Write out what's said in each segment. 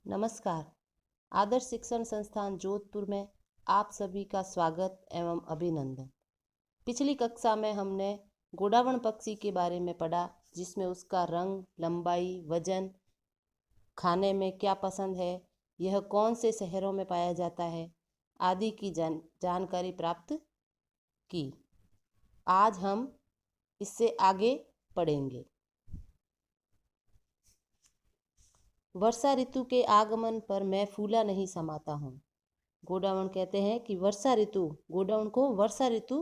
नमस्कार। आदर्श शिक्षण संस्थान जोधपुर में आप सभी का स्वागत एवं अभिनंदन। पिछली कक्षा में हमने गोडावण पक्षी के बारे में पढ़ा, जिसमें उसका रंग, लंबाई, वजन, खाने में क्या पसंद है, यह कौन से शहरों में पाया जाता है आदि की जानकारी प्राप्त की। आज हम इससे आगे पढ़ेंगे। वर्षा ऋतु के आगमन पर मैं फूला नहीं समाता हूँ। गोडावण कहते हैं कि वर्षा ऋतु, गोडावण को वर्षा ऋतु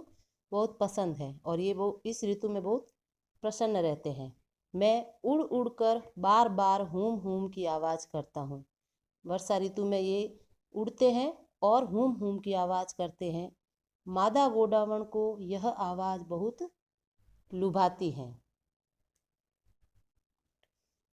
बहुत पसंद है और ये वो इस ऋतु में बहुत प्रसन्न रहते हैं। मैं उड़ उड़ कर बार बार हूम हूम की आवाज़ करता हूँ। वर्षा ऋतु में ये उड़ते हैं और हूम हूम की आवाज़ करते हैं। मादा गोडावण को यह आवाज़ बहुत लुभाती है।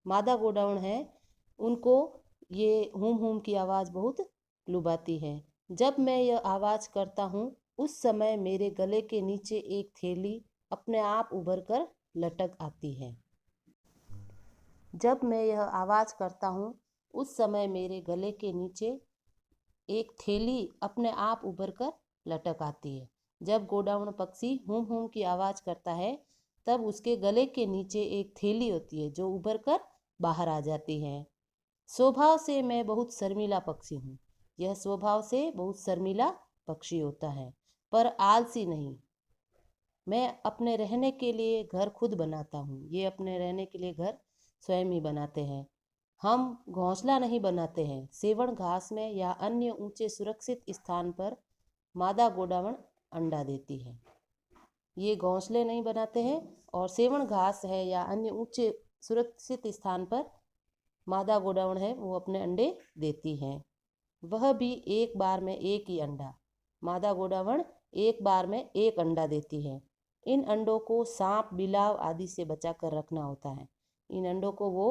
मादा गोडावण है, उनको ये हूम हूम की आवाज़ बहुत लुभाती है। जब मैं यह आवाज़ करता हूँ उस समय मेरे गले के नीचे एक थैली अपने आप उभर कर लटक आती है। जब मैं यह आवाज़ करता हूँ उस समय मेरे गले के नीचे एक थैली अपने आप उभर कर लटक आती है। जब गोडावण पक्षी हूम हूम की आवाज़ करता है तब उसके गले के नीचे एक थैली होती है जो उभर कर बाहर आ जाती है। स्वभाव से मैं बहुत शर्मीला पक्षी हूँ। यह स्वभाव से बहुत शर्मीला पक्षी होता है, पर आलसी नहीं। मैं अपने रहने के लिए घर खुद बनाता हूँ। ये अपने रहने के लिए घर स्वयं ही बनाते हैं। हम घोंसला नहीं बनाते हैं। सेवण घास में या अन्य ऊंचे सुरक्षित स्थान पर मादा गोडावण अंडा देती है। ये घोंसले नहीं बनाते हैं और सेवण घास है या अन्य ऊंचे सुरक्षित स्थान पर मादा गोडावण है वो अपने अंडे देती हैं। वह भी एक बार में एक ही अंडा। मादा गोडावण एक बार में एक अंडा देती है। इन अंडों को सांप, बिलाव आदि से बचाकर रखना होता है। इन अंडों को वो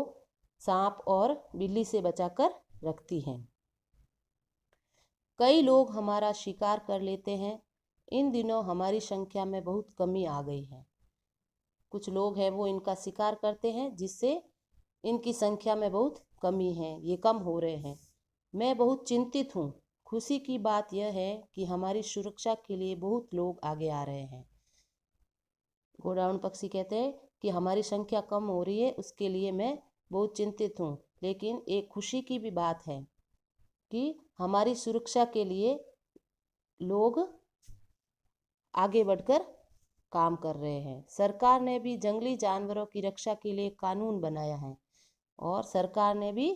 सांप और बिल्ली से बचाकर रखती हैं। कई लोग हमारा शिकार कर लेते हैं। इन दिनों हमारी संख्या में बहुत कमी आ गई है। कुछ लोग हैं वो इनका शिकार करते हैं, जिससे इनकी संख्या में बहुत कमी है, ये कम हो रहे हैं। मैं बहुत चिंतित हूँ। खुशी की बात यह है कि हमारी सुरक्षा के लिए बहुत लोग आगे आ रहे हैं। गोडावण पक्षी कहते हैं कि हमारी संख्या कम हो रही है, उसके लिए मैं बहुत चिंतित हूँ। लेकिन एक खुशी की भी बात है कि हमारी सुरक्षा के लिए लोग आगे बढ़कर काम कर रहे हैं। सरकार ने भी जंगली जानवरों की रक्षा के लिए कानून बनाया है और सरकार ने भी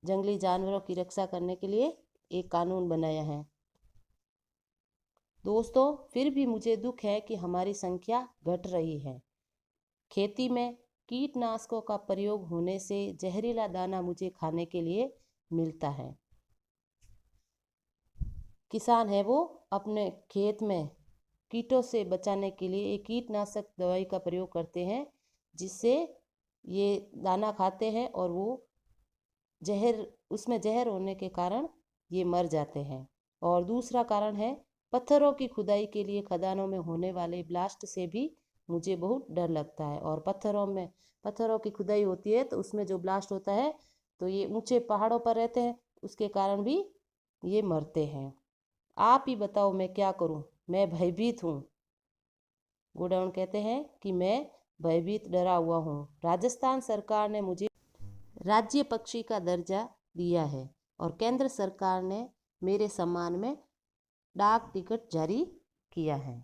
जंगली जानवरों की रक्षा करने के लिए एक कानून बनाया है। दोस्तों, फिर भी मुझे दुख है कि हमारी संख्या घट रही है। खेती में कीटनाशकों का प्रयोग होने से जहरीला दाना मुझे खाने के लिए मिलता है। किसान है वो अपने खेत में कीटों से बचाने के लिए एक कीटनाशक दवाई का प्रयोग करते हैं, जिससे ये दाना खाते हैं और वो उसमें जहर होने के कारण ये मर जाते हैं। और दूसरा कारण है पत्थरों की खुदाई के लिए खदानों में होने वाले ब्लास्ट से भी मुझे बहुत डर लगता है। और पत्थरों की खुदाई होती है तो उसमें जो ब्लास्ट होता है तो ये ऊंचे पहाड़ों पर रहते हैं, उसके कारण भी ये मरते हैं। आप ही बताओ मैं क्या करूं? मैं भयभीत हूँ। गोडावण कहते हैं कि मैं भयभीत, डरा हुआ हूँ। राजस्थान सरकार ने मुझे राज्य पक्षी का दर्जा दिया है और केंद्र सरकार ने मेरे सम्मान में डाक टिकट जारी किया है।